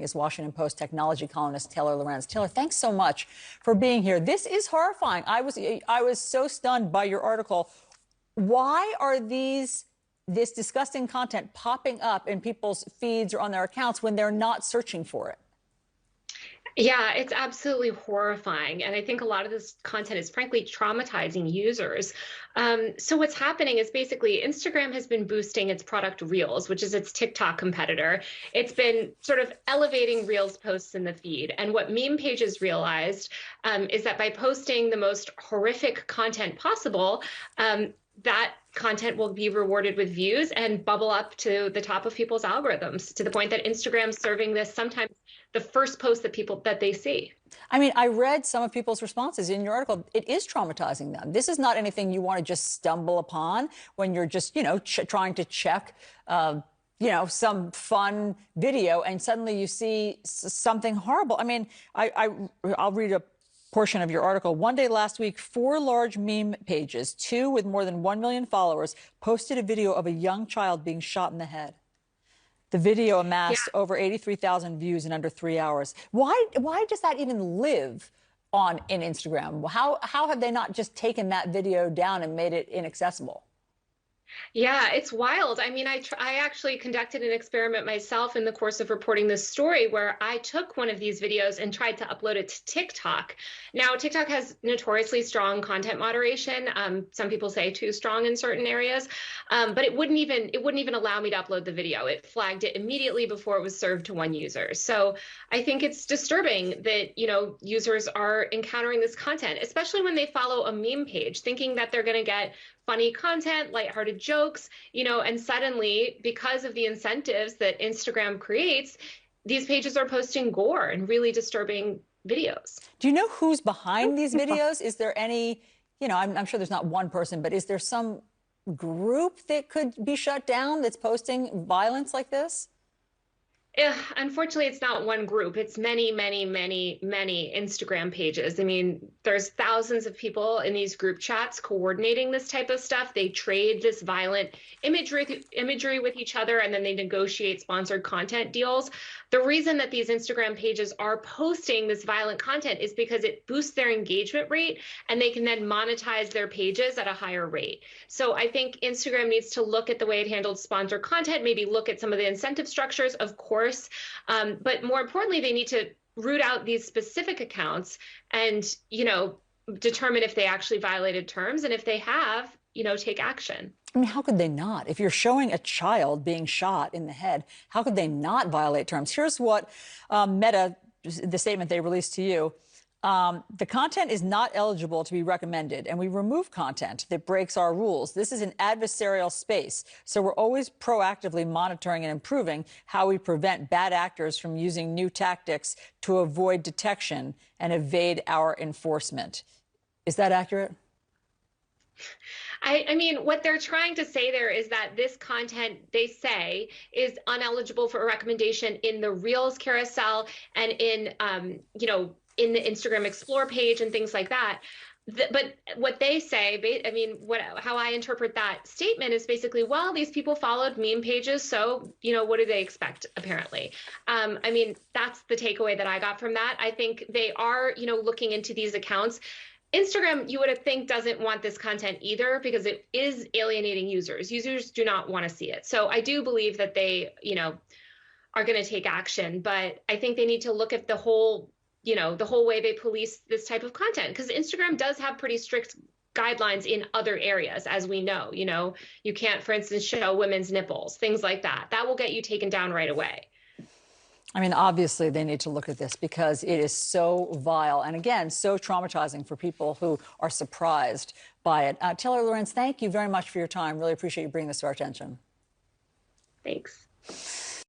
Is Washington Post technology columnist Taylor Lorenz. Taylor, thanks so much for being here. This is horrifying. I was so stunned by your article. Why are this disgusting content popping up in people's feeds or on their accounts when they're not searching for it? Yeah, it's absolutely horrifying. And I think a lot of this content is frankly traumatizing users. So what's happening is basically Instagram has been boosting its product Reels, which is its TikTok competitor. It's been sort of elevating Reels posts in the feed. And what meme pages realized is that by posting the most horrific content possible, that content will be rewarded with views and bubble up to the top of people's algorithms, to the point that Instagram's serving this sometimes the first post that they see. I mean, I read some of people's responses in your article. It is traumatizing them. This is not anything you want to just stumble upon when you're just, trying to check, some fun video, and suddenly you see something horrible. I mean, I'll read a portion of your article. One day last week, 4 large meme pages, 2 with more than 1 million followers, posted a video of a young child being shot in the head. The video amassed over 83,000 views in under 3 hours. Why does that even live in Instagram? How have they not just taken that video down and made it inaccessible? Yeah, it's wild. I mean, I actually conducted an experiment myself in the course of reporting this story where I took one of these videos and tried to upload it to TikTok. Now, TikTok has notoriously strong content moderation. Some people say too strong in certain areas, but it wouldn't even allow me to upload the video. It flagged it immediately before it was served to one user. So I think it's disturbing that, users are encountering this content, especially when they follow a meme page, thinking that they're going to get funny content, lighthearted jokes, and suddenly, because of the incentives that Instagram creates, these pages are posting gore and really disturbing videos. Do you know who's behind these videos? Is there any, I'm sure there's not one person, but is there some group that could be shut down that's posting violence like this? Unfortunately, it's not one group. It's many, many, many, many Instagram pages. I mean, there's thousands of people in these group chats coordinating this type of stuff. They trade this violent imagery with each other, and then they negotiate sponsored content deals. The reason that these Instagram pages are posting this violent content is because it boosts their engagement rate, and they can then monetize their pages at a higher rate. So I think Instagram needs to look at the way it handled sponsored content, maybe look at some of the incentive structures, of course. But more importantly, they need to root out these specific accounts and, determine if they actually violated terms. And if they have, take action. I mean, how could they not? If you're showing a child being shot in the head, how could they not violate terms? Here's what Meta, the statement they released to you. The content is not eligible to be recommended, and we remove content that breaks our rules. This is an adversarial space, so we're always proactively monitoring and improving how we prevent bad actors from using new tactics to avoid detection and evade our enforcement. Is that accurate? I mean, what they're trying to say there is that this content, they say, is uneligible for a recommendation in the Reels carousel and in, in the Instagram Explore page and things like that. But what they say, I mean, how I interpret that statement is basically, well, these people followed meme pages, so, what do they expect, apparently? I mean, that's the takeaway that I got from that. I think they are, looking into these accounts. Instagram, you would think, doesn't want this content either because it is alienating users. Users do not want to see it. So I do believe that they, are going to take action. But I think they need to look at the whole way they police this type of content, because Instagram does have pretty strict guidelines in other areas, as we know. You can't, for instance, show women's nipples, things like that. That will get you taken down right away. I mean, obviously, they need to look at this because it is so vile and, again, so traumatizing for people who are surprised by it. Taylor Lorenz, thank you very much for your time. Really appreciate you bringing this to our attention. Thanks.